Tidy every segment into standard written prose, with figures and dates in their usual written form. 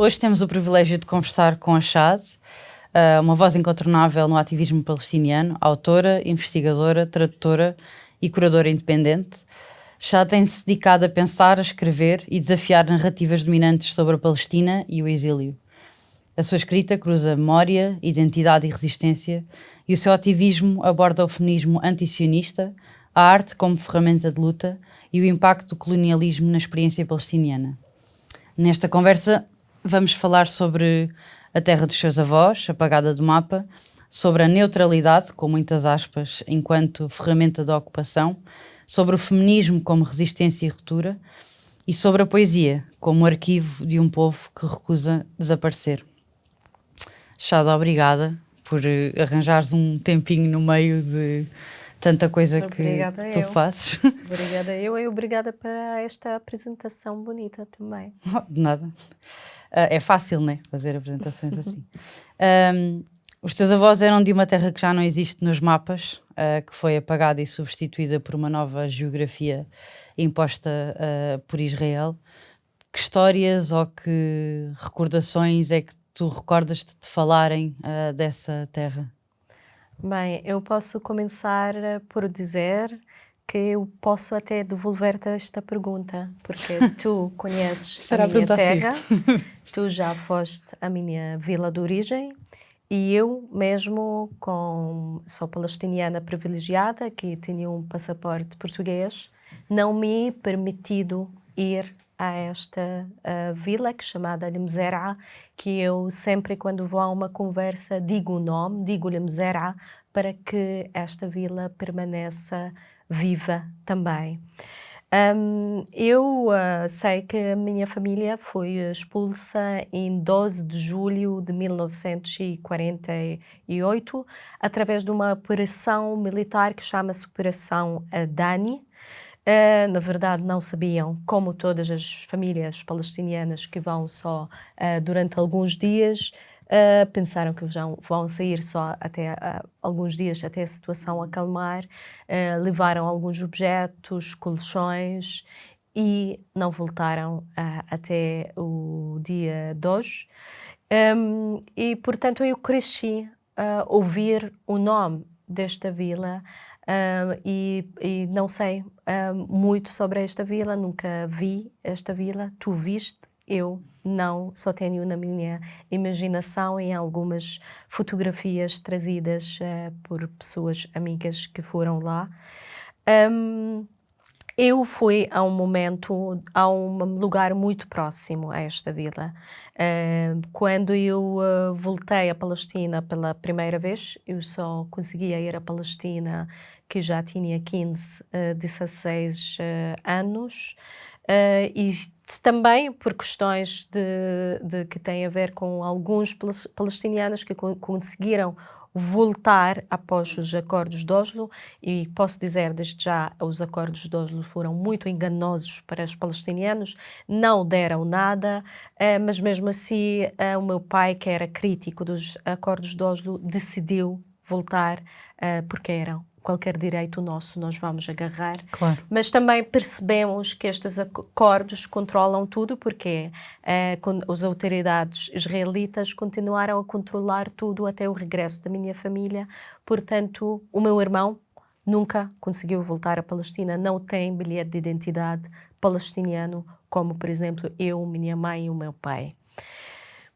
Hoje temos o privilégio de conversar com a Chad, uma voz incontornável no ativismo palestiniano, autora, investigadora, tradutora e curadora independente. Chad tem-se dedicado a pensar, a escrever e desafiar narrativas dominantes sobre a Palestina e o exílio. A sua escrita cruza memória, identidade e resistência, e o seu ativismo aborda o feminismo anti-sionista, a arte como ferramenta de luta e o impacto do colonialismo na experiência palestiniana. Nesta conversa vamos falar sobre a terra dos seus avós, apagada do mapa, sobre a neutralidade, com muitas aspas, enquanto ferramenta de ocupação, sobre o feminismo como resistência e ruptura e sobre a poesia como arquivo de um povo que recusa desaparecer. Chada, obrigada por arranjares um tempinho no meio de tanta coisa que tu fazes. Obrigada eu e obrigada por esta apresentação bonita também. De nada. É fácil, né? Fazer apresentações assim. Os teus avós eram de uma terra que já não existe nos mapas, que foi apagada e substituída por uma nova geografia imposta por Israel. Que histórias ou que recordações é que tu recordas de te falarem dessa terra? Bem, eu posso começar por dizer que eu posso até devolver-te esta pergunta, porque tu conheces a minha terra, tu já foste à minha vila de origem e eu mesmo sou palestiniana privilegiada, que tinha um passaporte português, não me permitido ir a esta vila que é chamada Lemzerá, que eu sempre quando vou a uma conversa digo o nome, digo Lemzerá, para que esta vila permaneça viva também. Eu sei que a minha família foi expulsa em 12 de julho de 1948 através de uma operação militar que chama-se Operação Dani. Na verdade não sabiam, como todas as famílias palestinianas que vão só durante alguns dias, pensaram que vão sair só até alguns dias até a situação acalmar, levaram alguns objetos, colchões e não voltaram até o dia de hoje. E portanto eu cresci a ouvir o nome desta vila e não sei muito sobre esta vila, nunca vi esta vila. Tu viste? Eu não, só tenho na minha imaginação em algumas fotografias trazidas por pessoas amigas que foram lá. Eu fui a um lugar muito próximo a esta vila. Quando eu voltei à Palestina pela primeira vez, eu só conseguia ir à Palestina que já tinha 15, 16 anos. E também por questões que têm a ver com alguns palestinianos que conseguiram voltar após os acordos de Oslo, e posso dizer desde já, os acordos de Oslo foram muito enganosos para os palestinianos, não deram nada, mas mesmo assim o meu pai, que era crítico dos acordos de Oslo, decidiu voltar porque eram qualquer direito nosso nós vamos agarrar. Claro. Mas também percebemos que estes acordos controlam tudo porque as autoridades israelitas continuaram a controlar tudo até o regresso da minha família. Portanto, o meu irmão nunca conseguiu voltar à Palestina, não tem bilhete de identidade palestiniano, como, por exemplo, eu, minha mãe e o meu pai.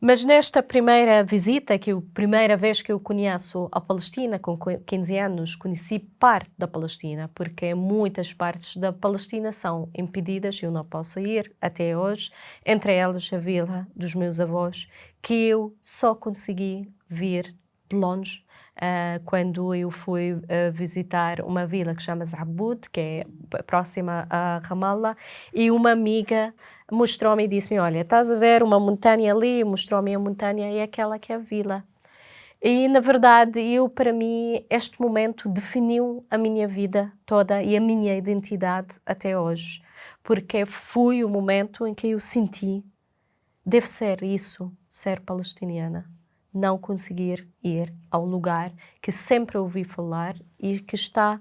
Mas nesta primeira visita, primeira vez que eu conheço a Palestina, com 15 anos, conheci parte da Palestina, porque muitas partes da Palestina são impedidas, eu não posso ir até hoje, entre elas a vila dos meus avós, que eu só consegui vir de longe quando eu fui visitar uma vila que chama-se Abud, que é próxima a Ramallah, e uma amiga mostrou-me e disse-me, olha, estás a ver uma montanha ali? Mostrou-me a montanha e aquela que é a vila. E, na verdade, para mim, este momento definiu a minha vida toda e a minha identidade até hoje. Porque foi o momento em que eu senti, deve ser isso, ser palestiniana. Não conseguir ir ao lugar que sempre ouvi falar e que está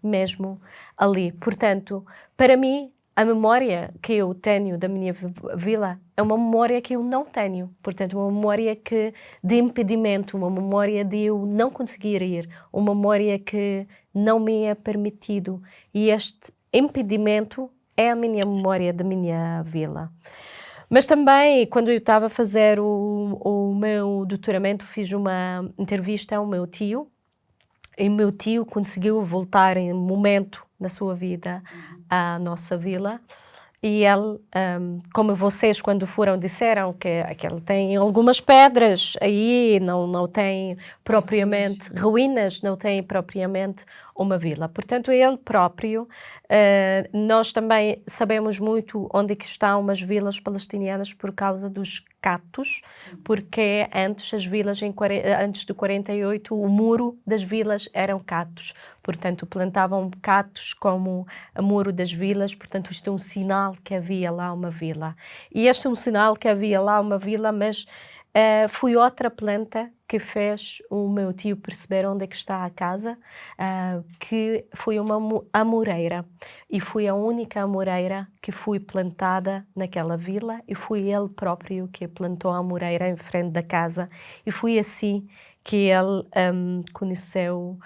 mesmo ali. Portanto, para mim, a memória que eu tenho da minha vila é uma memória que eu não tenho. Portanto, uma memória de impedimento, uma memória de eu não conseguir ir, uma memória que não me é permitido. E este impedimento é a minha memória da minha vila. Mas também, quando eu estava a fazer o meu doutoramento, fiz uma entrevista ao meu tio, e meu tio conseguiu voltar em um momento na sua vida à nossa vila, e ele, como vocês quando foram disseram que ele tem algumas pedras aí, não tem propriamente ruínas, não tem propriamente uma vila. Portanto, ele próprio, nós também sabemos muito onde que estão as vilas palestinianas por causa dos catos, porque antes as vilas, antes de 48, o muro das vilas eram catos. Portanto, plantavam catos como o muro das vilas, portanto, isto é um sinal que havia lá uma vila. E este é um sinal que havia lá uma vila, mas foi outra planta que fez o meu tio perceber onde é que está a casa, que foi uma amoreira. E foi a única amoreira que foi plantada naquela vila, e foi ele próprio que plantou a amoreira em frente da casa. E foi assim que ele conheceu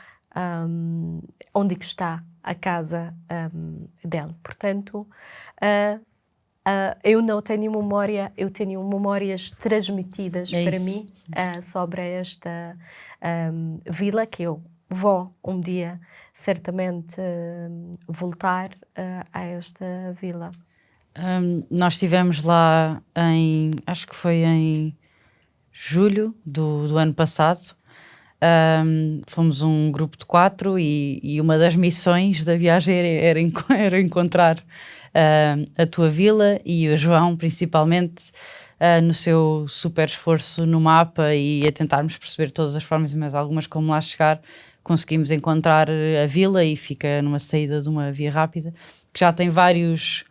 onde que está a casa dele. Portanto, eu não tenho memória, eu tenho memórias transmitidas para mim sobre esta vila, que eu vou um dia certamente voltar a esta vila. Nós estivemos lá acho que foi em julho do ano passado. Fomos um grupo de 4 e uma das missões da viagem era encontrar a tua vila e o João, principalmente, no seu super esforço no mapa e a tentarmos perceber todas as formas e mais algumas como lá chegar. Conseguimos encontrar a vila e fica numa saída de uma via rápida que já tem vários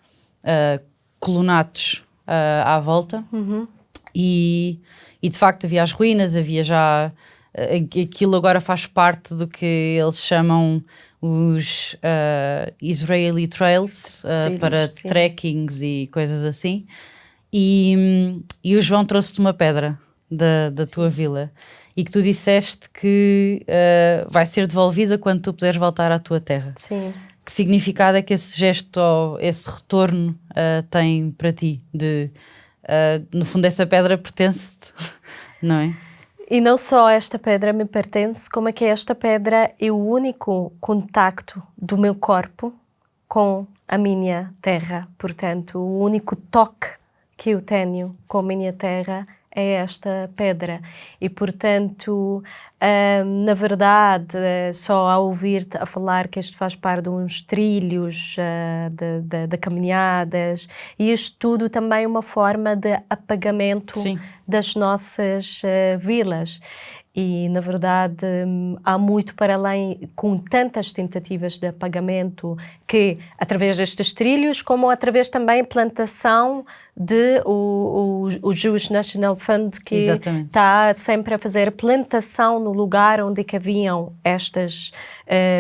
colonatos à volta. E de facto havia as ruínas, havia já... Aquilo agora faz parte do que eles chamam os Israeli Trails, para trekkings e coisas assim. E o João trouxe-te uma pedra da tua vila e que tu disseste que vai ser devolvida quando tu puderes voltar à tua terra. Sim. Que significado é que esse gesto ou esse retorno tem para ti? No fundo, essa pedra pertence-te, não é? E não só esta pedra me pertence, como é que esta pedra é o único contacto do meu corpo com a minha terra. Portanto, o único toque que eu tenho com a minha terra é esta pedra. E, portanto, na verdade, só ao ouvir-te a falar que isto faz parte de uns trilhos, de caminhadas, e isto tudo também é uma forma de apagamento das nossas vilas. E, na verdade, há muito para além, com tantas tentativas de apagamento, que através destes trilhos, como através também plantação de o Jewish National Fund, que está sempre a fazer plantação no lugar onde que haviam estas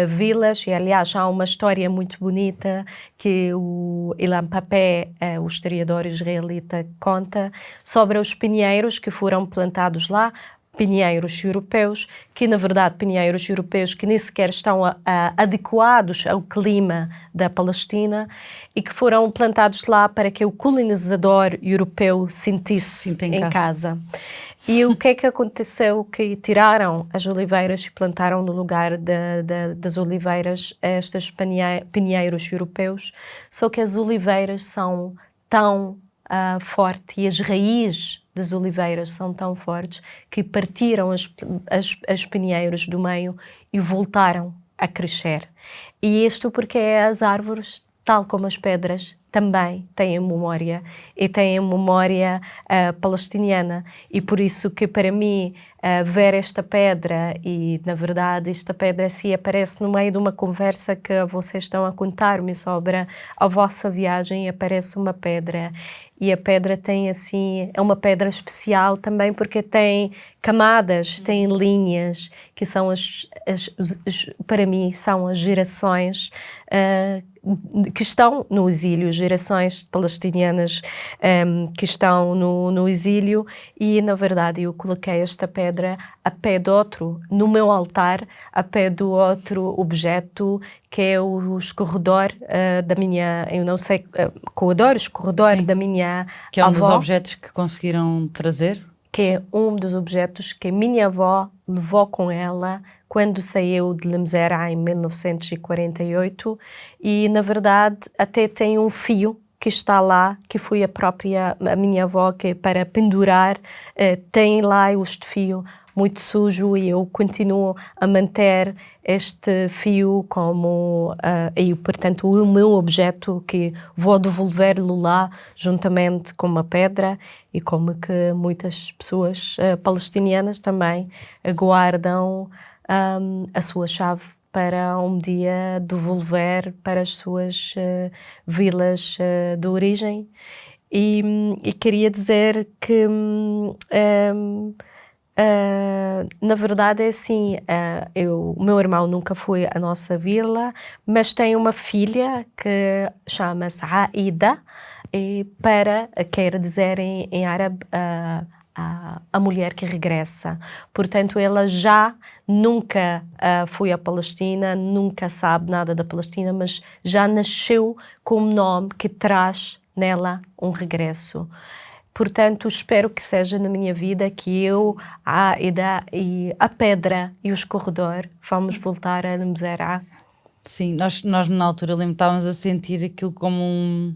vilas. E, aliás, há uma história muito bonita que o Ilan Papé, o historiador israelita, conta sobre os pinheiros que foram plantados lá, pinheiros europeus, que na verdade pinheiros europeus que nem sequer estão adequados ao clima da Palestina e que foram plantados lá para que o colonizador europeu sentisse em casa. E o que é que aconteceu? Que tiraram as oliveiras e plantaram no lugar das oliveiras estes pinheiros europeus, só que as oliveiras são tão fortes e as raízes das oliveiras são tão fortes que partiram as pinheiros do meio e voltaram a crescer. E isto porque as árvores, tal como as pedras, também têm memória e têm memória palestiniana. E por isso que para mim ver esta pedra, e na verdade esta pedra assim aparece no meio de uma conversa que vocês estão a contar-me sobre a vossa viagem, aparece uma pedra. E a pedra tem assim, é uma pedra especial também porque tem camadas, tem linhas, que são para mim, são as gerações que estão no exílio, gerações palestinianas que estão no exílio, e na verdade eu coloquei esta pedra a pé de outro, no meu altar, a pé do outro objeto, que é o escorredor da minha, eu não sei, escorredor Sim. da minha Que é um avó, dos objetos que conseguiram trazer. que é um dos objetos que a minha avó levou com ela quando saiu de Lemzera em 1948, e na verdade até tem um fio que está lá, que foi a minha avó que para pendurar, tem lá este fio muito sujo, e eu continuo a manter este fio como, e portanto o meu objeto, que vou devolver-lo lá juntamente com uma pedra, e como que muitas pessoas palestinianas também guardam a sua chave para um dia devolver para as suas vilas de origem. E queria dizer que na verdade é assim, o meu irmão nunca foi à nossa vila, mas tem uma filha que chama-se Aida, quer dizer em árabe a mulher que regressa. Portanto, ela já nunca foi à Palestina, nunca sabe nada da Palestina, mas já nasceu com um nome que traz nela um regresso. Portanto, espero que seja na minha vida que eu, e a pedra e o escorredor vamos voltar a Lemzera. Sim, nós na altura estávamos a sentir aquilo como um...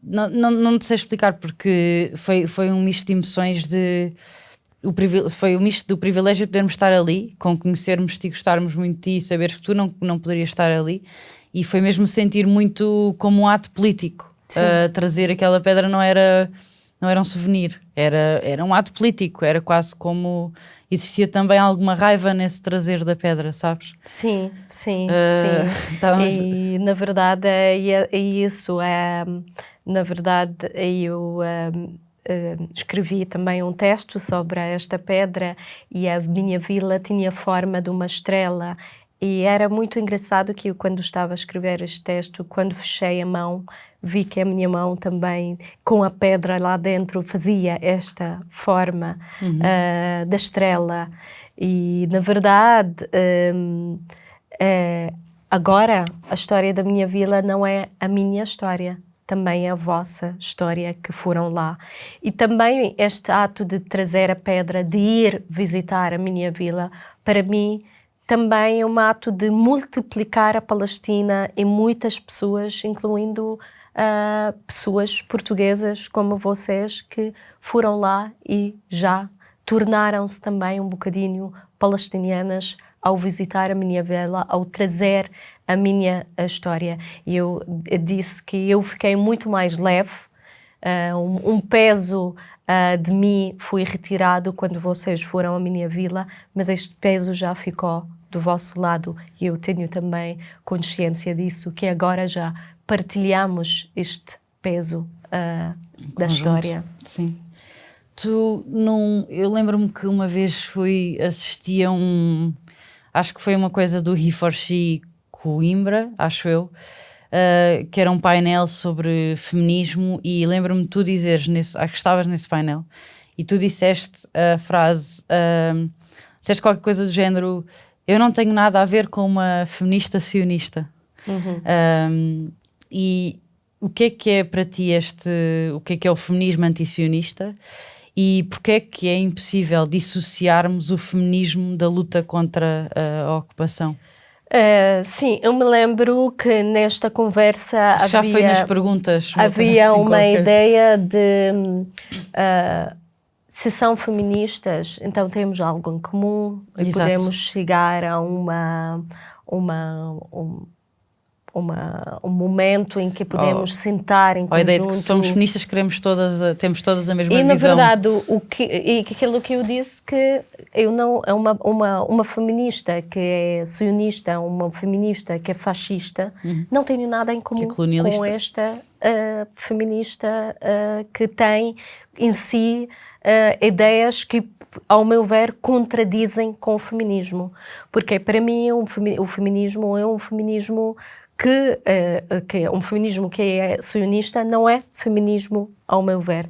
não te sei explicar, porque foi um misto de emoções foi um misto do privilégio de podermos estar ali, com conhecermos-te e gostarmos muito de ti e saberes que tu não poderias estar ali, e foi mesmo sentir muito como um ato político. Trazer aquela pedra não era um souvenir, era um ato político, era quase como existia também alguma raiva nesse trazer da pedra, sabes? Sim, sim. E na verdade é isso. Na verdade eu escrevi também um texto sobre esta pedra, e a minha vila tinha a forma de uma estrela. E era muito engraçado que eu, quando estava a escrever este texto, quando fechei a mão, vi que a minha mão também, com a pedra lá dentro, fazia esta forma da estrela. E, na verdade, agora a história da minha vila não é a minha história, também é a vossa história que foram lá. E também este ato de trazer a pedra, de ir visitar a minha vila, para mim, também é um ato de multiplicar a Palestina em muitas pessoas, incluindo pessoas portuguesas como vocês, que foram lá e já tornaram-se também um bocadinho palestinianas ao visitar a minha vila, ao trazer a minha história. E eu disse que eu fiquei muito mais leve, um peso de mim foi retirado quando vocês foram à minha vila, mas este peso já ficou do vosso lado, e eu tenho também consciência disso, que agora já partilhamos este peso da história. Sim. Eu lembro-me que uma vez fui assistir a acho que foi uma coisa do He4She Coimbra, acho eu, que era um painel sobre feminismo, e lembro-me de tu dizeres, acho que estavas nesse painel, e tu disseste a frase, disseste qualquer coisa do género: eu não tenho nada a ver com uma feminista sionista. E o que é para ti o que é o feminismo anti-sionista, e porque é que é impossível dissociarmos o feminismo da luta contra a ocupação? Sim, eu me lembro que nesta conversa já foi nas perguntas, havia assim, uma ideia de se são feministas, então temos algo em comum. Exato. E podemos chegar a um momento em que podemos sentar em conjunto. A ideia de que somos feministas, temos todas a mesma visão. E na verdade, aquilo que eu disse, que eu não é uma feminista que é sionista, uma feminista que é fascista, não tenho nada em comum com esta feminista que tem em si ideias que, ao meu ver, contradizem com o feminismo. Porque para mim o feminismo é um feminismo que um feminismo que é sionista não é feminismo, ao meu ver.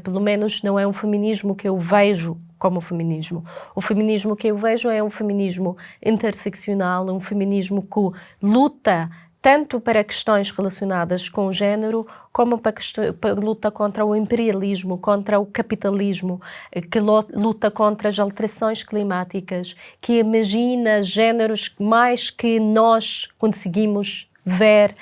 Pelo menos não é um feminismo que eu vejo como feminismo. O feminismo que eu vejo é um feminismo interseccional, um feminismo que luta tanto para questões relacionadas com o género, como para luta contra o imperialismo, contra o capitalismo, que luta contra as alterações climáticas, que imagina géneros mais que nós conseguimos ver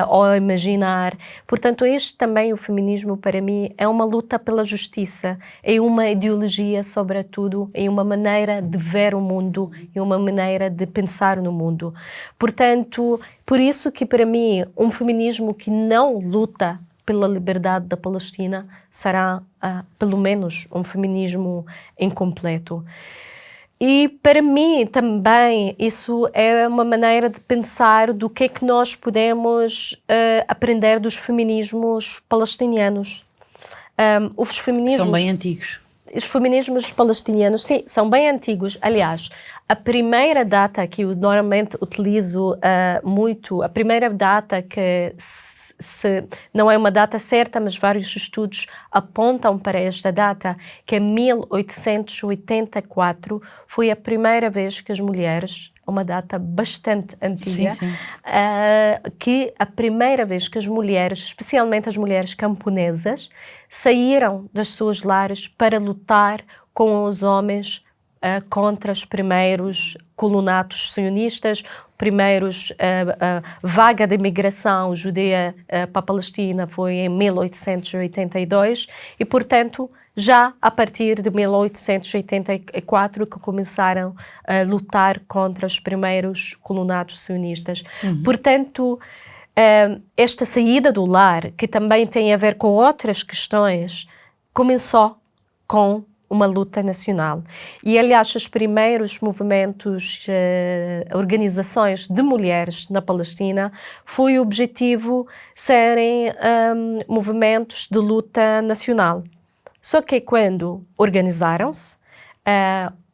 ou imaginar. Portanto, este também, o feminismo, para mim, é uma luta pela justiça, é uma ideologia, sobretudo, é uma maneira de ver o mundo, é uma maneira de pensar no mundo. Portanto, por isso que, para mim, um feminismo que não luta pela liberdade da Palestina será, pelo menos, um feminismo incompleto. E para mim também isso é uma maneira de pensar do que é que nós podemos aprender dos feminismos palestinianos. Os feminismos... São bem antigos. Os feminismos palestinianos, sim, são bem antigos. Aliás, a primeira data que eu normalmente utilizo muito, a primeira data que não é uma data certa, mas vários estudos apontam para esta data, que é 1884, foi a primeira vez que as mulheres, uma data bastante antiga, Sim, sim. que a primeira vez que as mulheres, especialmente as mulheres camponesas, saíram das suas lares para lutar com os homens contra os primeiros colonatos sionistas, primeiros vaga de imigração judeia para a Palestina foi em 1882 e, portanto, já a partir de 1884 que começaram a lutar contra os primeiros colonatos sionistas. Portanto, esta saída do lar, que também tem a ver com outras questões, começou com uma luta nacional. E, aliás, os primeiros movimentos, organizações de mulheres na Palestina, foi o objetivo serem movimentos de luta nacional. Só que quando organizaram-se,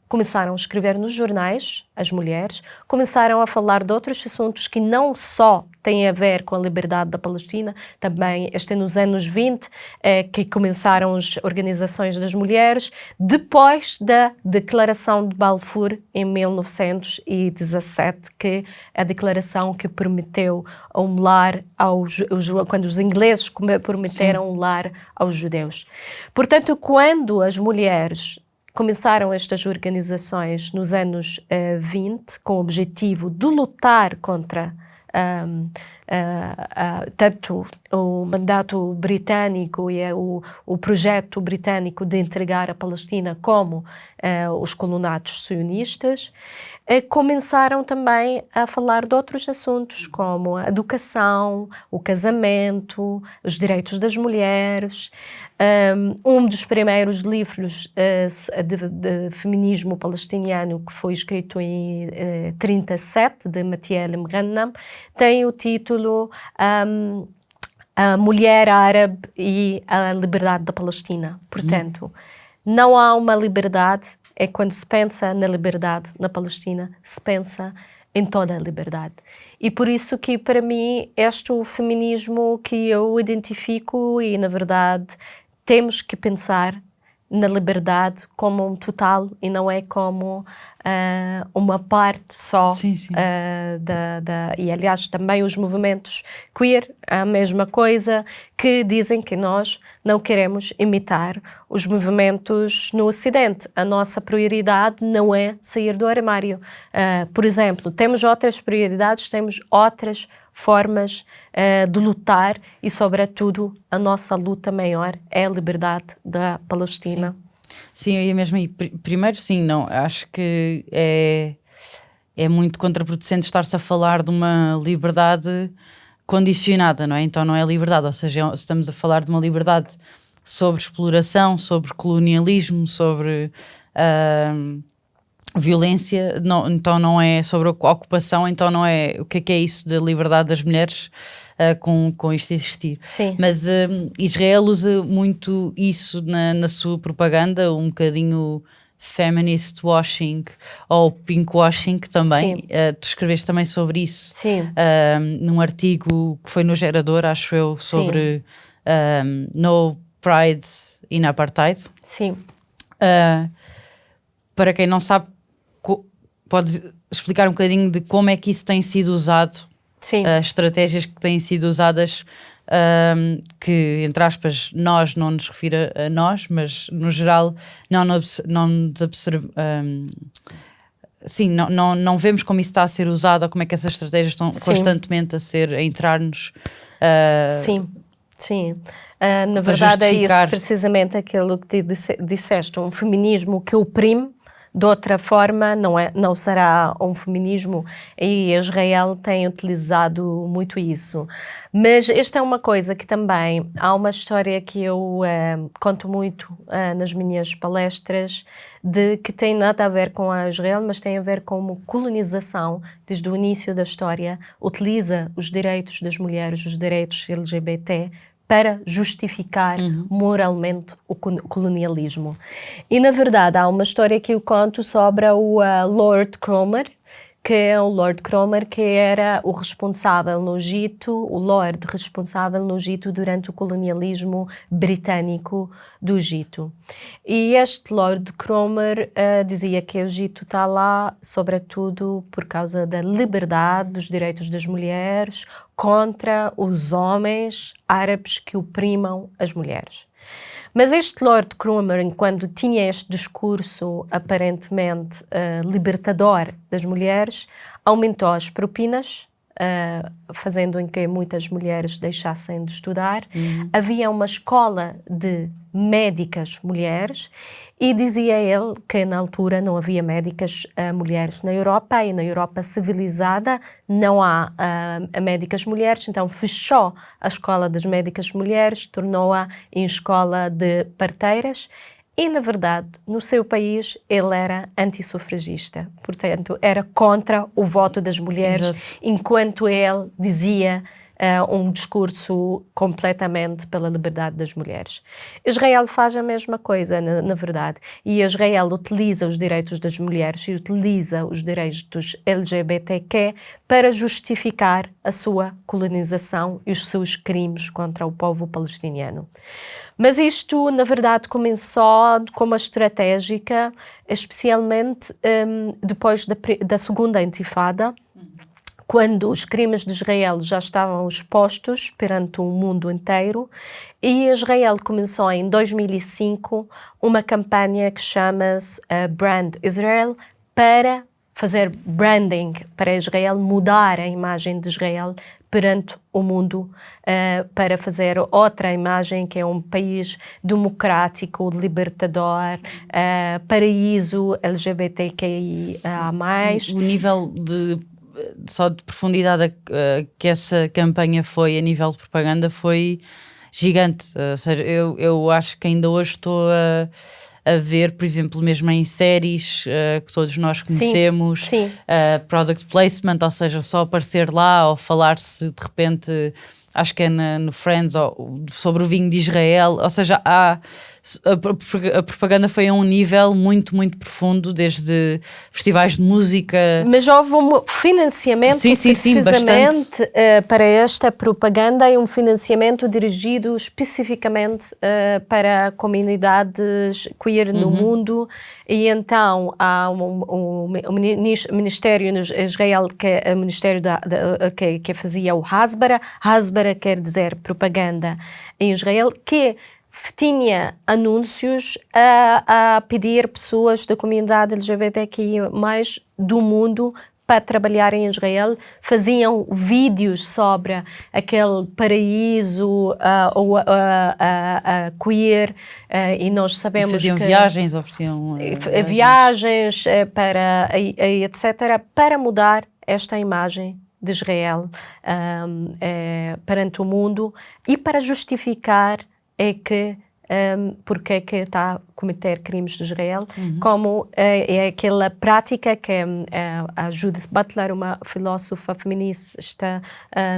começaram a escrever nos jornais, as mulheres, começaram a falar de outros assuntos que não só têm a ver com a liberdade da Palestina, também este nos anos 20, que começaram as organizações das mulheres, depois da Declaração de Balfour, em 1917, que é a declaração que permitiu um lar quando os ingleses permitiram um lar aos judeus. Portanto, quando as mulheres começaram estas organizações nos anos 20 com o objetivo de lutar contra tanto o mandato britânico e o projeto britânico de entregar a Palestina como os colonatos sionistas, começaram também a falar de outros assuntos como a educação, o casamento, os direitos das mulheres. Um dos primeiros livros de feminismo palestiniano, que foi escrito em 37, de Mathiel Mghannam, tem o título A Mulher Árabe e a Liberdade da Palestina. Portanto, não há uma liberdade, é quando se pensa na liberdade na Palestina, se pensa em toda a liberdade. E por isso que, para mim, este é o feminismo que eu identifico e, na verdade, temos que pensar na liberdade como um total e não é como uma parte só. Sim, sim. E, aliás, também os movimentos queer, a mesma coisa, que dizem que nós não queremos imitar os movimentos no Ocidente. A nossa prioridade não é sair do armário. Por exemplo, temos outras prioridades, temos outras formas de lutar e, sobretudo, a nossa luta maior é a liberdade da Palestina. Sim, eu ia mesmo aí. Primeiro, sim, não, acho que é muito contraproducente estar-se a falar de uma liberdade condicionada, não é? Então não é liberdade, ou seja, estamos a falar de uma liberdade sobre exploração, sobre colonialismo, sobre violência, não, então não é sobre a ocupação, então não é o que é isso da liberdade das mulheres com isto existir. Sim. Mas Israel usa muito isso na sua propaganda, um bocadinho feminist washing ou pink washing também. Sim. Tu escreveste também sobre isso. Sim. Num artigo que foi no Gerador, acho eu, sobre No Pride in Apartheid. Sim. Para quem não sabe, podes explicar um bocadinho de como é que isso tem sido usado? Sim. As estratégias que têm sido usadas, que, entre aspas, nós não nos refere a nós, mas no geral não nos não vemos como isso está a ser usado, ou como é que essas estratégias estão constantemente a entrar-nos. Sim, sim. Na verdade é isso precisamente aquilo que disseste, um feminismo que oprime. De outra forma, não será um feminismo, e Israel tem utilizado muito isso. Mas esta é uma coisa que também, há uma história que eu conto muito nas minhas palestras, que tem nada a ver com a Israel, mas tem a ver com uma colonização, desde o início da história, utiliza os direitos das mulheres, os direitos LGBT, para justificar moralmente o colonialismo. E, na verdade, há uma história que eu conto sobre o Lord Cromer, que é o Lord Cromer, que era o responsável no Egito, o Lord responsável no Egito durante o colonialismo britânico do Egito. E este Lord Cromer dizia que o Egito está lá, sobretudo, por causa da liberdade, dos direitos das mulheres, contra os homens árabes que oprimam as mulheres. Mas este Lord Cromer, quando tinha este discurso aparentemente libertador das mulheres, aumentou as propinas, fazendo com que muitas mulheres deixassem de estudar. Havia uma escola de médicas mulheres e dizia ele que na altura não havia médicas mulheres na Europa, e na Europa civilizada não há médicas mulheres, então fechou a escola das médicas mulheres, tornou-a em escola de parteiras. E, na verdade, no seu país, ele era antissufragista. Portanto, era contra o voto das mulheres. Exato. Enquanto ele dizia um discurso completamente pela liberdade das mulheres. Israel faz a mesma coisa, na verdade. E Israel utiliza os direitos das mulheres e utiliza os direitos LGBTQ para justificar a sua colonização e os seus crimes contra o povo palestiniano. Mas isto, na verdade, começou como estratégica, especialmente depois da segunda intifada, quando os crimes de Israel já estavam expostos perante o mundo inteiro, e Israel começou em 2005 uma campanha que chama-se Brand Israel, para fazer branding para Israel, mudar a imagem de Israel perante o mundo, para fazer outra imagem, que é um país democrático, libertador, paraíso LGBTQI+. O nível só de profundidade que essa campanha foi a nível de propaganda foi gigante. Ou seja, eu acho que ainda hoje estou a ver, por exemplo, mesmo em séries que todos nós conhecemos, sim. Product placement, ou seja, só aparecer lá ou falar-se de repente, acho que é no Friends, sobre o vinho de Israel, ou seja, a propaganda foi a um nível muito, muito profundo, desde festivais de música. Mas houve um financiamento precisamente para esta propaganda, e um financiamento dirigido especificamente para comunidades queer no mundo, e então há um ministério no Israel, que é o ministério que fazia o Hasbara. Hasbara quer dizer propaganda em Israel, que tinha anúncios a pedir pessoas da comunidade LGBTQI+, do mundo, para trabalhar em Israel. Faziam vídeos sobre aquele paraíso queer, e nós sabemos faziam que viagens, ofereciam viagens etc., para mudar esta imagem de Israel perante o mundo, e para justificar que porque é que está a cometer crimes de Israel, como é aquela prática que a Judith Butler, uma filósofa feminista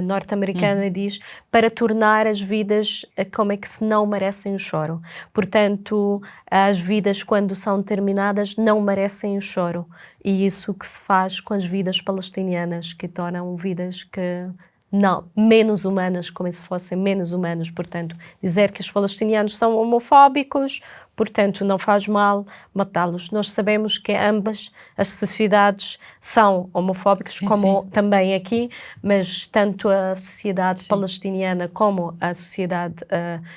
norte-americana, diz, para tornar as vidas como é que se não merecem o choro. Portanto, as vidas, quando são terminadas, não merecem o choro. E isso que se faz com as vidas palestinianas, que tornam vidas que não, menos humanas, como se fossem menos humanos. Portanto, dizer que os palestinianos são homofóbicos, portanto, não faz mal matá-los. Nós sabemos que ambas as sociedades são homofóbicas, como também aqui, mas tanto a sociedade palestiniana como a sociedade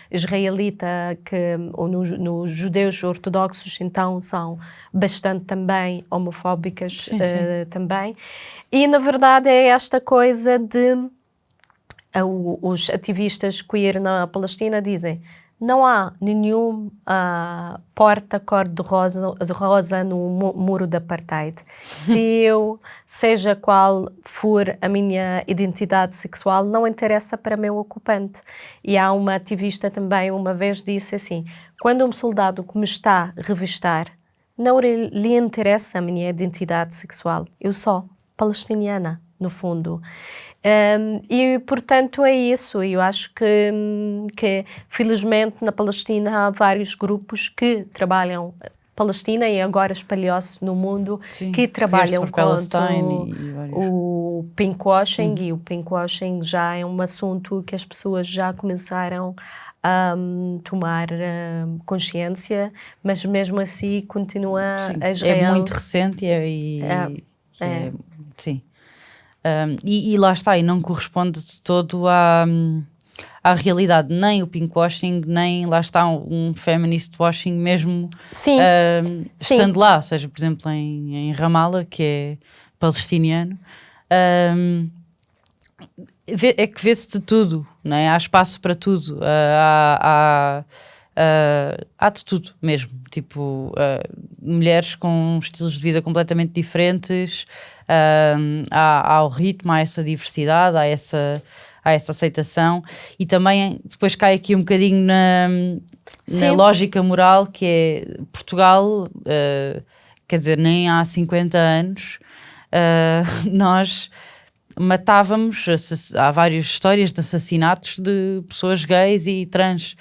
israelita, que nos judeus ortodoxos, então, são bastante também homofóbicas também. E, na verdade, é esta coisa de... os ativistas queer na Palestina dizem não há nenhuma porta cor-de-rosa no muro de apartheid. Se eu, seja qual for a minha identidade sexual, não interessa para meu ocupante. E há uma ativista também uma vez disse assim, quando um soldado que me está a revistar, não lhe interessa a minha identidade sexual. Eu sou palestiniana, no fundo. E, portanto, é isso. Eu acho que, felizmente, na Palestina há vários grupos que trabalham Palestina e agora espalhou-se no mundo, que trabalham contra o pinkwashing, e o pinkwashing já é um assunto que as pessoas já começaram a tomar consciência, mas mesmo assim continua a Israel... É muito recente sim. E lá está, e não corresponde de todo à realidade, nem o pinkwashing, nem lá está um feminist washing mesmo estando lá, ou seja, por exemplo em Ramallah, que é palestiniano, é que vê-se de tudo, não é? Há espaço para tudo, há de tudo mesmo, tipo mulheres com estilos de vida completamente diferentes, há o ritmo, há essa diversidade, há essa aceitação, e também depois cai aqui um bocadinho na lógica moral, que é Portugal, quer dizer, nem há 50 anos nós matávamos, há várias histórias de assassinatos de pessoas gays e trans.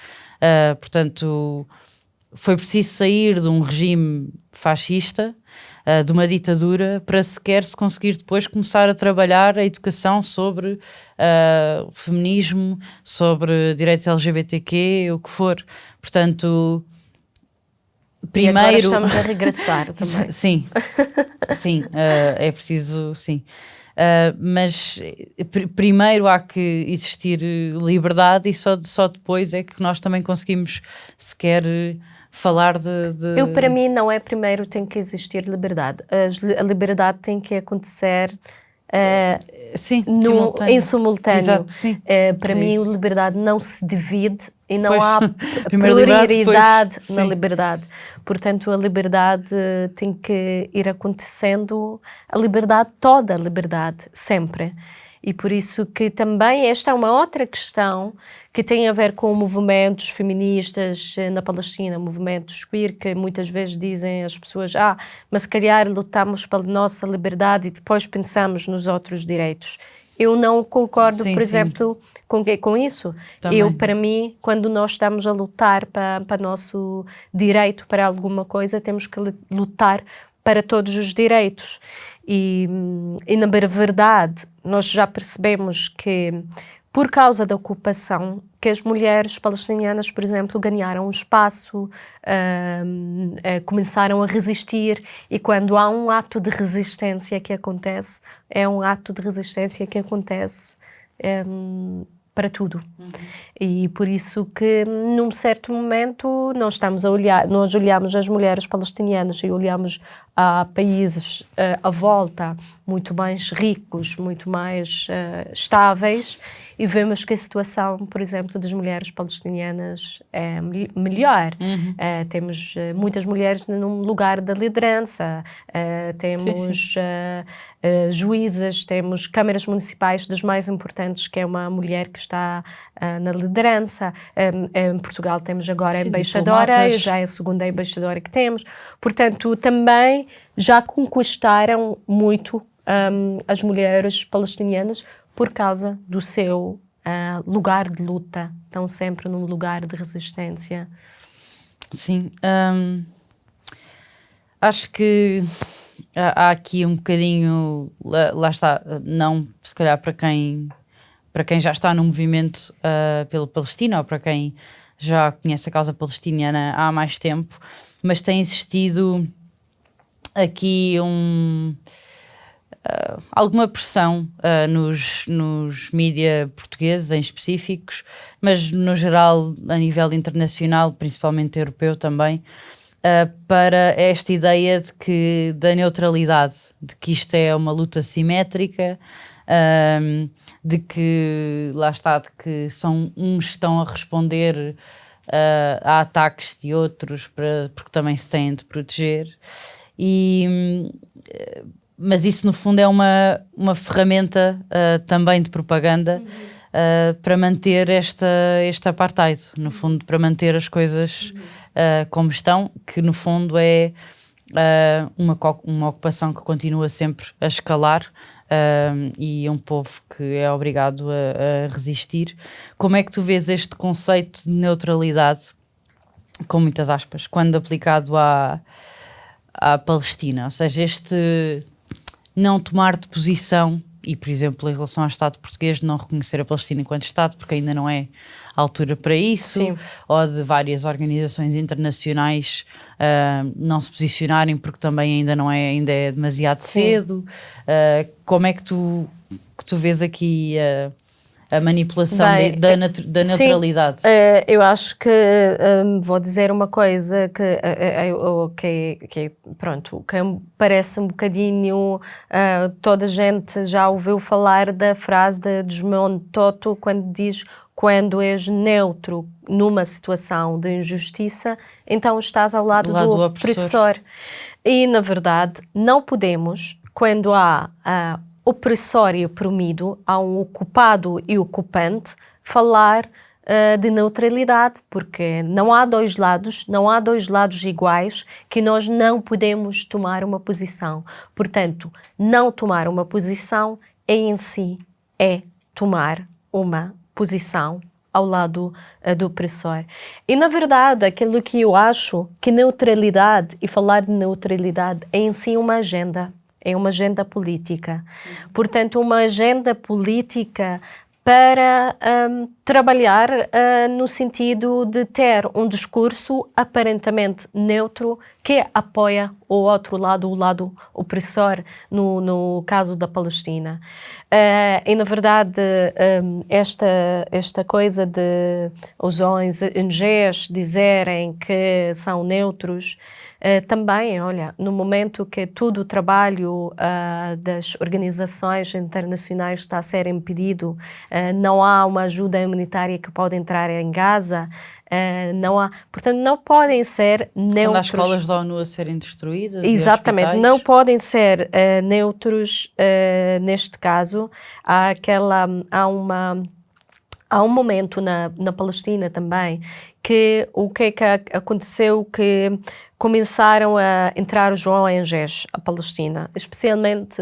Portanto, foi preciso sair de um regime fascista, de uma ditadura, para sequer se conseguir depois começar a trabalhar a educação sobre feminismo, sobre direitos LGBTQ, o que for. Portanto, primeiro... E agora estamos a regressar também. Sim, é preciso, sim. Mas primeiro há que existir liberdade, e só depois é que nós também conseguimos sequer falar de... Para mim não é primeiro tem que existir liberdade. A liberdade tem que acontecer em simultâneo. Exato, sim. Para mim a liberdade não se divide e não há prioridade na liberdade. Portanto, a liberdade tem que ir acontecendo, toda a liberdade, sempre. E por isso que também esta é uma outra questão que tem a ver com movimentos feministas na Palestina, movimentos queer, que muitas vezes dizem as pessoas, mas se calhar lutamos pela nossa liberdade e depois pensamos nos outros direitos. Eu não concordo, por exemplo, com isso. Para mim, quando nós estamos a lutar para nosso direito para alguma coisa, temos que lutar para todos os direitos. E na verdade, nós já percebemos que, por causa da ocupação, que as mulheres palestinianas, por exemplo, ganharam um espaço, começaram a resistir, e quando há um ato de resistência que acontece, é um ato de resistência que acontece para tudo. E por isso que, num certo momento, nós olhamos as mulheres palestinianas e olhamos a países à volta muito mais ricos, muito mais estáveis, e vemos que a situação, por exemplo, das mulheres palestinianas é melhor. Temos muitas mulheres num lugar da liderança, temos juízes, temos câmaras municipais das mais importantes, que é uma mulher que está na liderança. Em Portugal temos agora a embaixadora, já é a segunda embaixadora que temos. Portanto, também já conquistaram muito as mulheres palestinianas por causa do seu lugar de luta. Estão sempre num lugar de resistência. Sim. Acho que há aqui um bocadinho, lá está, não se calhar para quem já está no movimento pela Palestina, ou para quem já conhece a causa palestiniana há mais tempo, mas tem existido aqui alguma pressão nos mídia portugueses em específicos, mas no geral a nível internacional, principalmente europeu também, para esta ideia da neutralidade, de que isto é uma luta simétrica, de que, lá está, de que uns estão a responder a ataques de outros porque também se têm de proteger. Mas isso no fundo é uma ferramenta também de propaganda para manter este apartheid, no fundo, para manter as coisas como estão, que no fundo é uma ocupação que continua sempre a escalar, e um povo que é obrigado a resistir. Como é que tu vês este conceito de neutralidade, com muitas aspas, quando aplicado à Palestina? Ou seja, este não tomar de posição, e por exemplo em relação ao Estado português, não reconhecer a Palestina enquanto Estado porque ainda não é a altura para isso. Sim. Ou de várias organizações internacionais não se posicionarem porque também ainda é demasiado cedo. Como é que tu vês aqui a manipulação da neutralidade? Sim, eu acho que vou dizer uma coisa que pronto, que parece um bocadinho, toda a gente já ouviu falar da frase de Desmond Tutu, quando diz: quando és neutro numa situação de injustiça, então estás ao lado do opressor. E na verdade não podemos, quando há opressor e oprimido, há um ocupado e ocupante, falar de neutralidade, porque não há dois lados iguais, que nós não podemos tomar uma posição. Portanto, não tomar uma posição em si é tomar uma posição ao lado do opressor. E na verdade, aquilo que eu acho que neutralidade, e falar de neutralidade, é em si uma agenda. É uma agenda política. Portanto, uma agenda política para trabalhar no sentido de ter um discurso aparentemente neutro que apoia o outro lado, o lado opressor, no caso da Palestina. E, na verdade, esta coisa de os ONGs dizerem que são neutros, também, olha, no momento que todo o trabalho das organizações internacionais está a ser impedido, não há uma ajuda humanitária que pode entrar em Gaza, não há, portanto, não podem ser neutros. Quando há escolas da ONU a serem destruídas. Exatamente, não podem ser neutros neste caso. Há um momento na Palestina também que o que é que aconteceu, que começaram a entrar os ONGs à Palestina, especialmente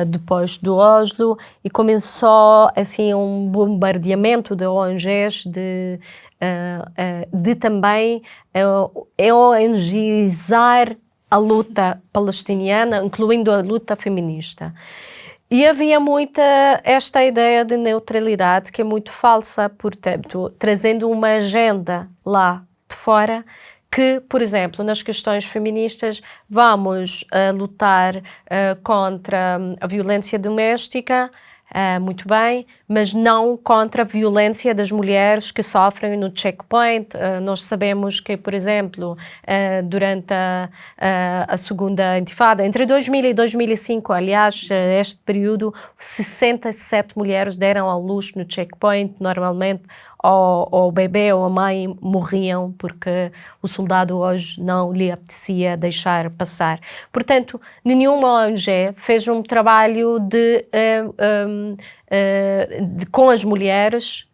depois do Oslo, e começou assim um bombardeamento de ONGs, de também ONGizar a luta palestiniana, incluindo a luta feminista. E havia muita esta ideia de neutralidade que é muito falsa, portanto, trazendo uma agenda lá de fora que, por exemplo, nas questões feministas vamos lutar contra a violência doméstica, muito bem, mas não contra a violência das mulheres que sofrem no checkpoint. Nós sabemos que, por exemplo, durante a segunda intifada, entre 2000 e 2005, aliás, este período, 67 mulheres deram à luz no checkpoint. Normalmente ou o bebê ou a mãe morriam porque o soldado hoje não lhe apetecia deixar passar. Portanto, nenhuma ONG fez um trabalho com as mulheres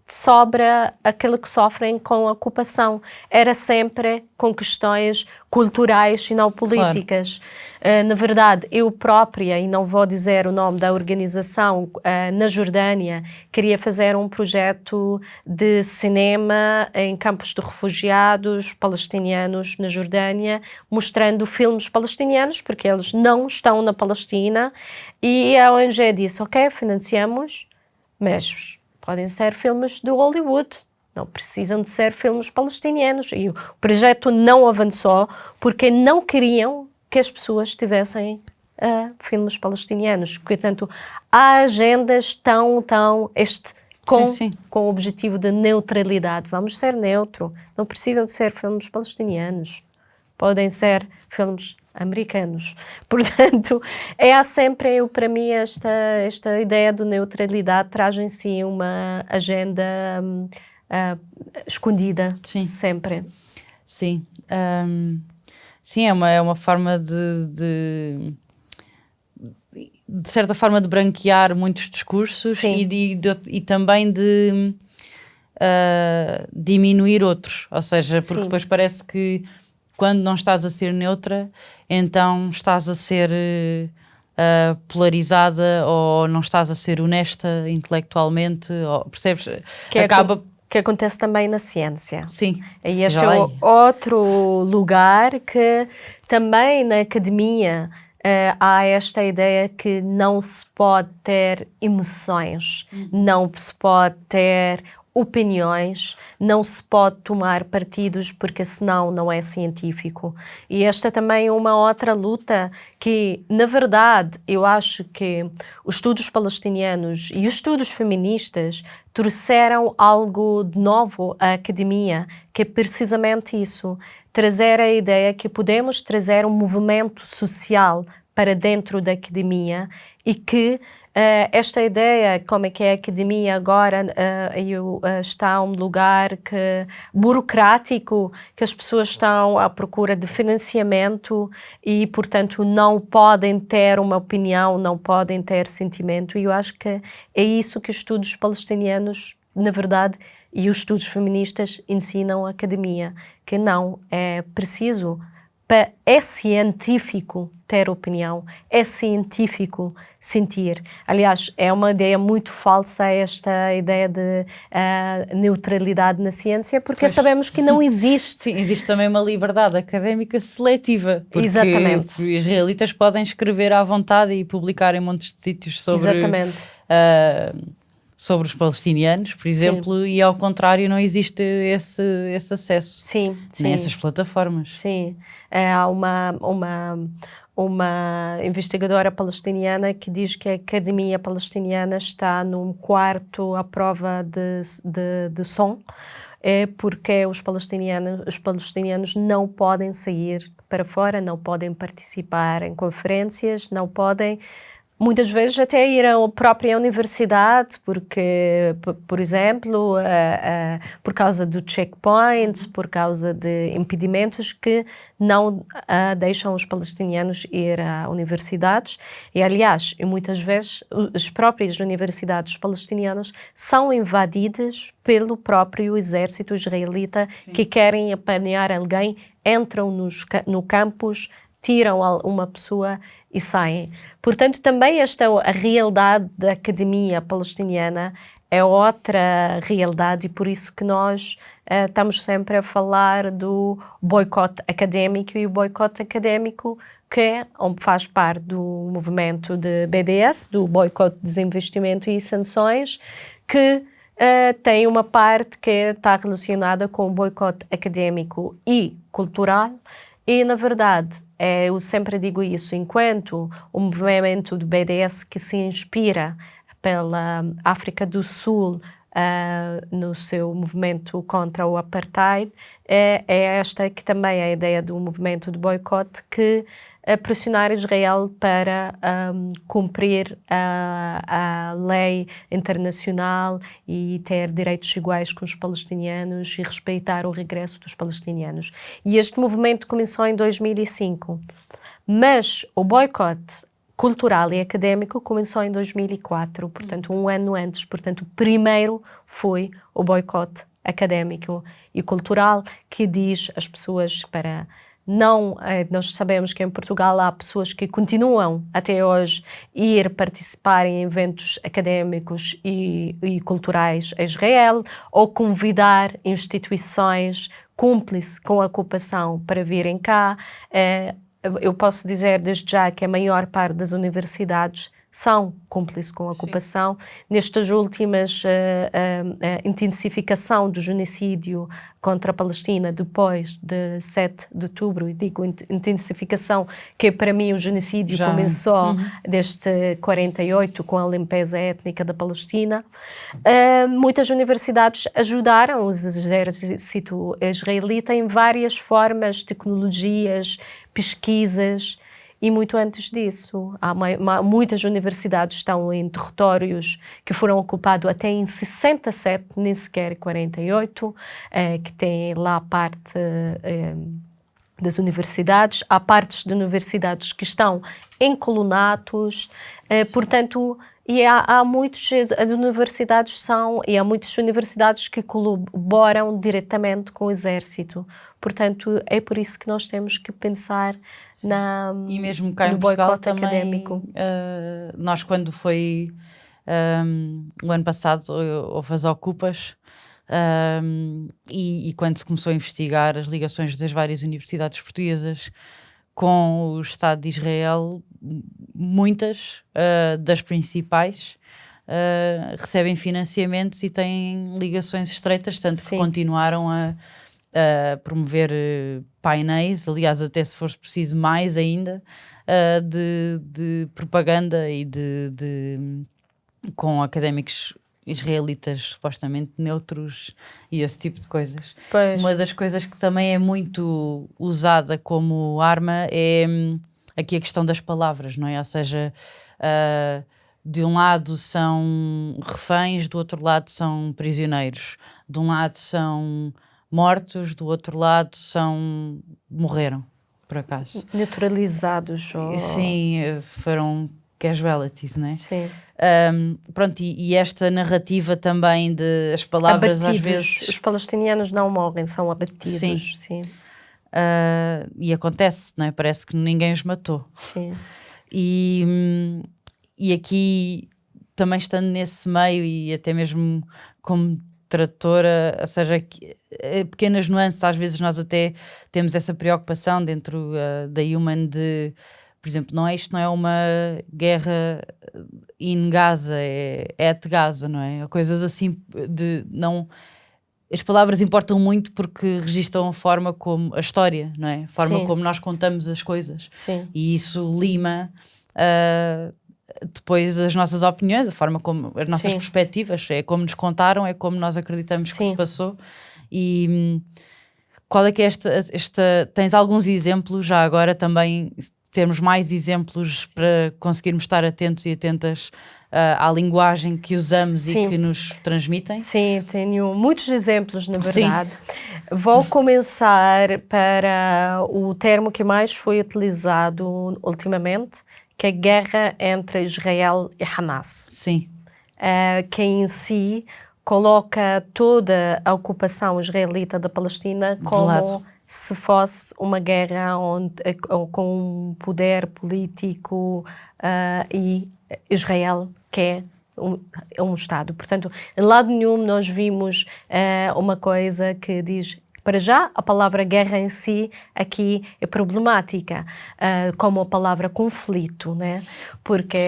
sobre aquilo que sofrem com a ocupação. Era sempre com questões culturais e não políticas. Claro. Na verdade, eu própria, e não vou dizer o nome da organização, na Jordânia, queria fazer um projeto de cinema em campos de refugiados palestinianos na Jordânia, mostrando filmes palestinianos, porque eles não estão na Palestina, e a ONG disse, ok, financiamos, mas podem ser filmes do Hollywood, não precisam de ser filmes palestinianos. E o projeto não avançou porque não queriam que as pessoas tivessem filmes palestinianos. Portanto, há agendas com o objetivo de neutralidade. Vamos ser neutro. Não precisam de ser filmes palestinianos. Podem ser filmes americanos. Portanto, há sempre, para mim, esta ideia de neutralidade traz em si uma agenda escondida, sempre. Sim. Sim, é uma forma de certa forma de branquear muitos discursos e também de diminuir outros. Ou seja, porque depois parece que quando não estás a ser neutra, então estás a ser polarizada ou não estás a ser honesta intelectualmente, percebes? Que acontece também na ciência. Sim. E este é outro lugar que também na academia há esta ideia que não se pode ter emoções, não se pode ter opiniões, não se pode tomar partidos porque senão não é científico. E esta também é uma outra luta que, na verdade, eu acho que os estudos palestinianos e os estudos feministas trouxeram algo de novo à academia, que é precisamente isso, trazer a ideia que podemos trazer um movimento social para dentro da academia e que esta ideia, como é que a academia agora está um lugar burocrático, que as pessoas estão à procura de financiamento e, portanto, não podem ter uma opinião, não podem ter sentimento. E eu acho que é isso que os estudos palestinianos, na verdade, e os estudos feministas ensinam à academia, que não é preciso. É científico ter opinião, é científico sentir. Aliás, é uma ideia muito falsa esta ideia de neutralidade na ciência, porque sabemos que não existe. Sim, existe também uma liberdade académica seletiva, porque Exatamente. Os israelitas podem escrever à vontade e publicar em montes de sítios sobre os palestinianos, por exemplo, e ao contrário não existe esse acesso. Sim. Nessas plataformas. Sim. Há uma investigadora palestiniana que diz que a academia palestiniana está num quarto à prova de som, porque os palestinianos não podem sair para fora, não podem participar em conferências, não podem muitas vezes até ir à própria universidade, porque, por exemplo, por causa do checkpoints, por causa de impedimentos que não deixam os palestinianos ir a universidades. E, aliás, muitas vezes as próprias universidades palestinianas são invadidas pelo próprio exército israelita. Sim. Que querem apanhar alguém, entram no campus, tiram uma pessoa e saem. Portanto, também a realidade da academia palestiniana é outra realidade e por isso que nós estamos sempre a falar do boicote académico, e o boicote académico que faz parte do movimento de BDS, do boicote, desinvestimento e sanções, que tem uma parte que está relacionada com o boicote académico e cultural. E, na verdade, eu sempre digo isso, enquanto o movimento do BDS que se inspira pela África do Sul no seu movimento contra o apartheid, é esta que também é a ideia do movimento de boicote, que pressionar Israel para cumprir a lei internacional e ter direitos iguais com os palestinianos e respeitar o regresso dos palestinianos. E este movimento começou em 2005, mas o boicote cultural e académico começou em 2004, portanto um ano antes. Portanto, o primeiro foi o boicote académico e cultural, que diz às pessoas para não... Nós sabemos que em Portugal há pessoas que continuam até hoje ir participar em eventos académicos e culturais a Israel, ou convidar instituições cúmplices com a ocupação para virem cá. Eu posso dizer desde já que a maior parte das universidades são cúmplices com a ocupação. Nestas últimas intensificação do genocídio contra a Palestina depois de 7 de outubro, e digo intensificação que para mim o genocídio começou desde 48 com a limpeza étnica da Palestina. Muitas universidades ajudaram o exército israelita em várias formas, tecnologias, pesquisas. E muito antes disso, muitas universidades estão em territórios que foram ocupados até em 67, nem sequer 48, que tem lá parte das universidades. Há partes de universidades que estão em colonatos, portanto... E há muitas universidades há muitas universidades que colaboram diretamente com o exército. Portanto, é por isso que nós temos que pensar e mesmo cá em Portugal também, académico. Nós quando foi o ano passado houve as ocupas e quando se começou a investigar as ligações das várias universidades portuguesas com o Estado de Israel, muitas das principais recebem financiamentos e têm ligações estreitas, tanto que continuaram a promover painéis, aliás até se for preciso mais ainda, de propaganda e com académicos israelitas supostamente neutros e esse tipo de coisas. Pois. Uma das coisas que também é muito usada como arma é aqui a questão das palavras, não é? Ou seja, de um lado são reféns, do outro lado são prisioneiros. De um lado são mortos, do outro lado morreram, por acaso. Neutralizados. Sim, foram casualties, não é? Sim. Pronto, e esta narrativa também de as palavras abatidos. Às vezes... Os palestinianos não morrem, são abatidos. Sim. E acontece, não é? Parece que ninguém os matou. Sim. E aqui, também estando nesse meio e até mesmo como tradutora, ou seja, pequenas nuances, às vezes nós até temos essa preocupação dentro da Human de... Por exemplo, isto não é uma guerra in Gaza, é at Gaza, não é? Coisas assim as palavras importam muito porque registram a forma como a história, não é? A forma como nós contamos as coisas. Sim. E isso lima depois as nossas opiniões, a forma como as nossas perspectivas, é como nos contaram, é como nós acreditamos que se passou. E qual é que é esta... Tens alguns exemplos já agora também... Termos mais exemplos para conseguirmos estar atentos e atentas à linguagem que usamos e que nos transmitem? Sim, tenho muitos exemplos, na verdade. Vou começar para o termo que mais foi utilizado ultimamente, que é a guerra entre Israel e Hamas. Sim. Que em si coloca toda a ocupação israelita da Palestina como... se fosse uma guerra com um poder político e Israel, que é um Estado. Portanto, em lado nenhum nós vimos uma coisa que diz... Para já, a palavra guerra em si aqui é problemática, como a palavra conflito, né? Porque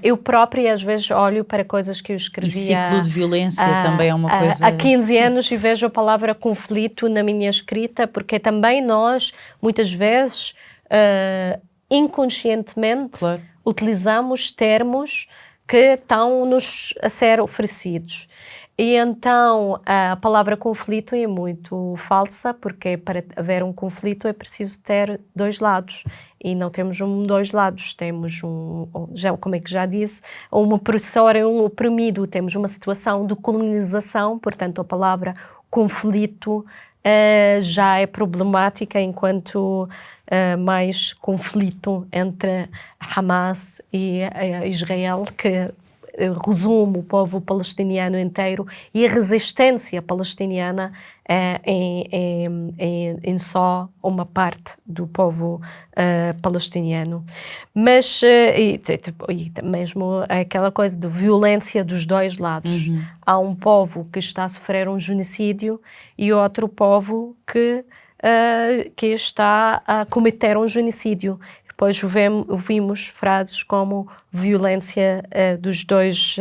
eu própria às vezes olho para coisas que eu escrevia... E ciclo de violência também é uma coisa... Há 15 anos e vejo a palavra conflito na minha escrita, porque também nós, muitas vezes, inconscientemente, utilizamos termos que estão-nos a ser oferecidos. E então a palavra conflito é muito falsa, porque para haver um conflito é preciso ter dois lados. E não temos dois lados, temos como é que já disse, um opressor e um oprimido. Temos uma situação de colonização, portanto a palavra conflito já é problemática enquanto mais conflito entre Hamas e Israel, que resume o povo palestiniano inteiro e a resistência palestiniana em só uma parte do povo palestiniano. Mas e mesmo aquela coisa de violência dos dois lados. Há um povo que está a sofrer um genocídio e outro povo que está a cometer um genocídio. Depois ouvimos frases como violência dos dois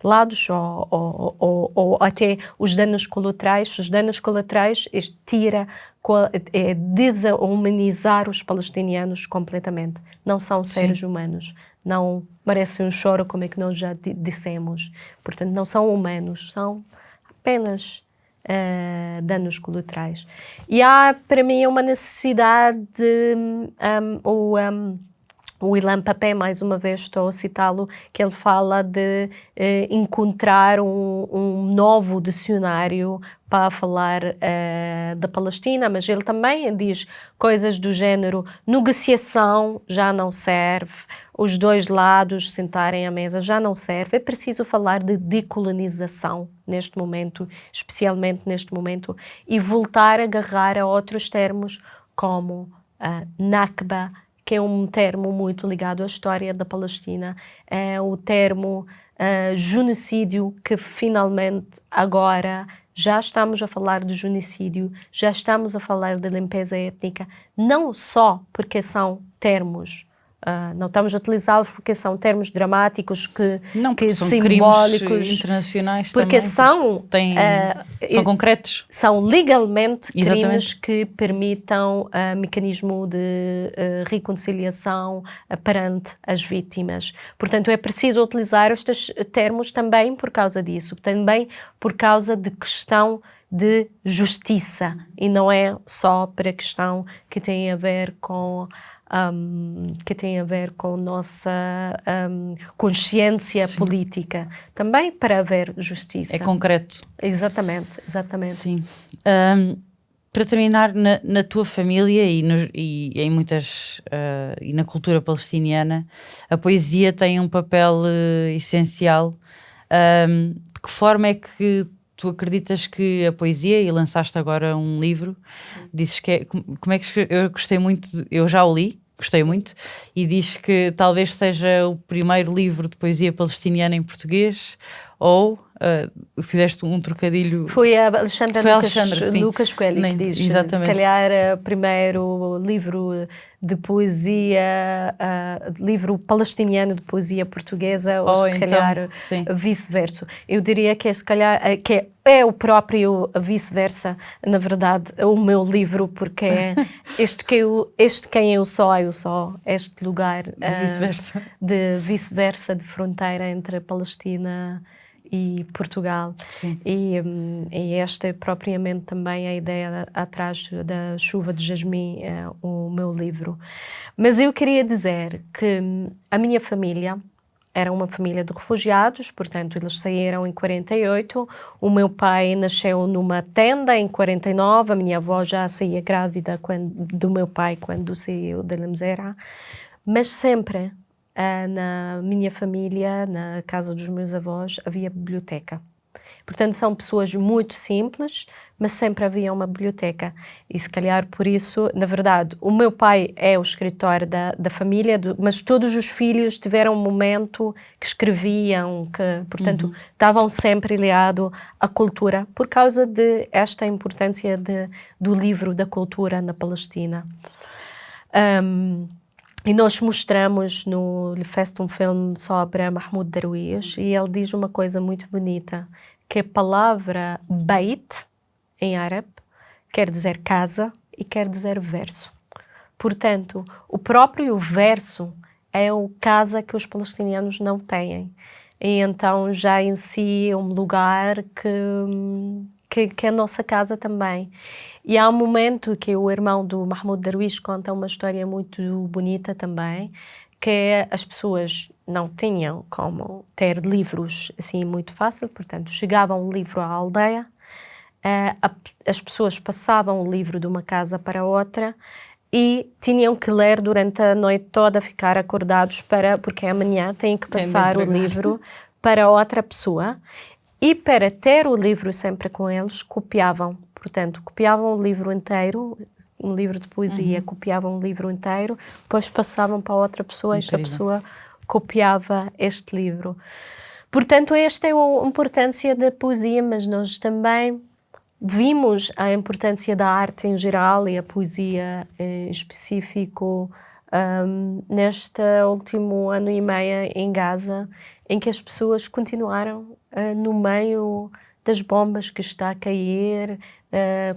lados ou até os danos colaterais. Os danos colaterais é desumanizar os palestinianos completamente. Não são seres humanos. Não merecem um choro, como é que nós já dissemos. Portanto, não são humanos, são apenas danos colaterais. E há, para mim, uma necessidade o Ilan Pappé, mais uma vez estou a citá-lo, que ele fala de encontrar um novo dicionário para falar da Palestina, mas ele também diz coisas do género: negociação já não serve, os dois lados sentarem à mesa já não serve, é preciso falar de decolonização neste momento, especialmente neste momento, e voltar a agarrar a outros termos como Nakba, que é um termo muito ligado à história da Palestina, é o termo genocídio, que finalmente agora já estamos a falar de genocídio, já estamos a falar de limpeza étnica, não só porque são termos, não estamos a utilizá-los porque são termos dramáticos que são simbólicos, crimes internacionais porque também, são concretos. São legalmente Exatamente. crimes que permitam mecanismo de reconciliação perante as vítimas. Portanto, é preciso utilizar estes termos também por causa disso, também por causa de questão de justiça, e não é só para a questão que tem a ver com nossa consciência política, também para haver justiça. É concreto. Exatamente. Sim. Para terminar, na tua família e em muitas e na cultura palestiniana, a poesia tem um papel essencial. De que forma é que tu acreditas que a poesia, e lançaste agora um livro, dizes que como é que eu gostei muito, eu já o li, gostei muito, e diz que talvez seja o primeiro livro de poesia palestiniana em português, ou fizeste um trocadilho. Foi a Alexandra sim. Lucas Coelho que diz, exatamente. Se calhar o primeiro livro de poesia, livro palestiniano de poesia portuguesa, ou se calhar vice-versa. Eu diria que se calhar que é o próprio vice-versa, na verdade, o meu livro, porque é este quem eu sou, este lugar de vice-versa, de fronteira entre a Palestina e Portugal. E esta é propriamente também a ideia atrás da Chuva de Jasmim, o meu livro. Mas eu queria dizer que a minha família era uma família de refugiados, portanto eles saíram em 48, o meu pai nasceu numa tenda em 49, a minha avó já saía grávida do meu pai quando saiu da Lemzera, mas sempre na minha família, na casa dos meus avós, havia biblioteca. Portanto, são pessoas muito simples, mas sempre havia uma biblioteca. E se calhar por isso, na verdade, o meu pai é o escritor da família, mas todos os filhos tiveram um momento que escreviam, que, portanto, estavam sempre ligados à cultura, por causa de esta importância do livro da cultura na Palestina. E nós mostramos no Fest um filme sobre Mahmoud Darwish, e ele diz uma coisa muito bonita, que a palavra Beit, em árabe, quer dizer casa e quer dizer verso. Portanto, o próprio verso é o casa que os palestinianos não têm. E então já em si é um lugar que é a nossa casa também. E há um momento que o irmão do Mahmoud Darwish conta uma história muito bonita também, que as pessoas não tinham como ter livros assim muito fácil, portanto chegava um livro à aldeia, as pessoas passavam o livro de uma casa para outra e tinham que ler durante a noite toda, ficar acordados porque amanhã têm que passar o livro para outra pessoa. E para ter o livro sempre com eles, copiavam. Portanto, copiavam o livro inteiro, um livro de poesia, copiavam o livro inteiro, depois passavam para outra pessoa, esta pessoa copiava este livro. Portanto, esta é a importância da poesia, mas nós também vimos a importância da arte em geral e a poesia em específico neste último ano e meio em Gaza, em que as pessoas continuaram no meio das bombas que está a cair,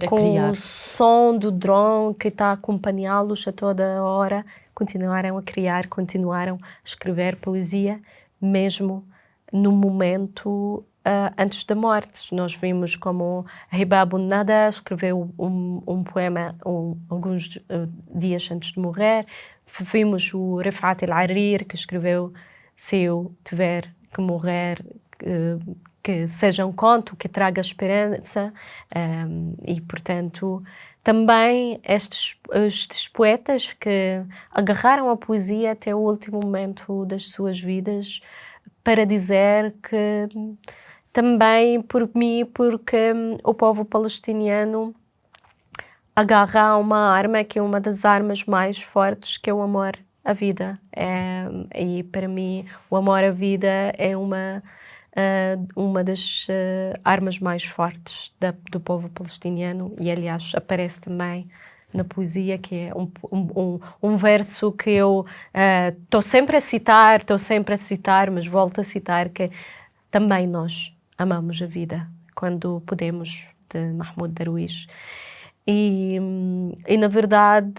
com o som do drone que está a acompanhá-los a toda hora, continuaram a criar, continuaram a escrever poesia, mesmo no momento antes da morte. Nós vimos como Hibab Nada escreveu um poema alguns dias antes de morrer. Vimos o Rifat El-Arir, que escreveu: se eu tiver que morrer, que seja um conto que traga esperança. E, portanto, também estes poetas que agarraram a poesia até o último momento das suas vidas para dizer que também por mim, porque o povo palestiniano agarra a uma arma que é uma das armas mais fortes, que é o amor à vida. E para mim o amor à vida é uma das armas mais fortes do povo palestiniano, e aliás aparece também na poesia, que é um verso que eu estou sempre a citar, mas volto a citar, que também nós amamos a vida quando podemos, de Mahmoud Darwish. E na verdade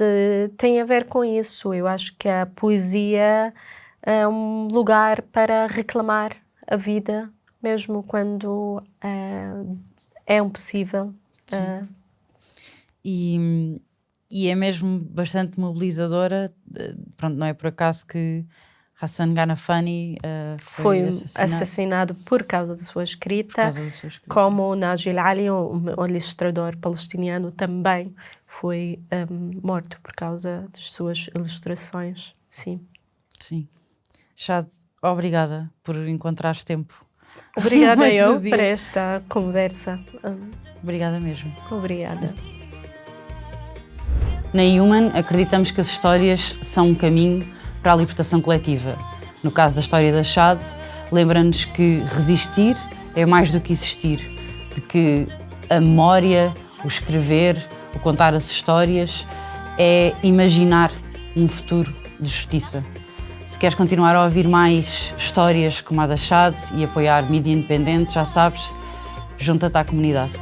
tem a ver com isso. Eu acho que a poesia é um lugar para reclamar a vida, mesmo quando é impossível. E é mesmo bastante mobilizadora. Pronto, não é por acaso que Hassan Ghanafani foi assassinado por causa da sua escrita, como Najil Ali, um ilustrador palestiniano, também foi morto por causa das suas ilustrações. Sim. Shad, obrigada por encontrares tempo. Obrigada eu por esta conversa. Obrigada mesmo. Obrigada. Na Human acreditamos que as histórias são um caminho para a libertação coletiva. No caso da história da Shad, lembra-nos que resistir é mais do que existir, de que a memória, o escrever, o contar as histórias é imaginar um futuro de justiça. Se queres continuar a ouvir mais histórias como a da Shad e apoiar mídia independente, já sabes, junta-te à comunidade.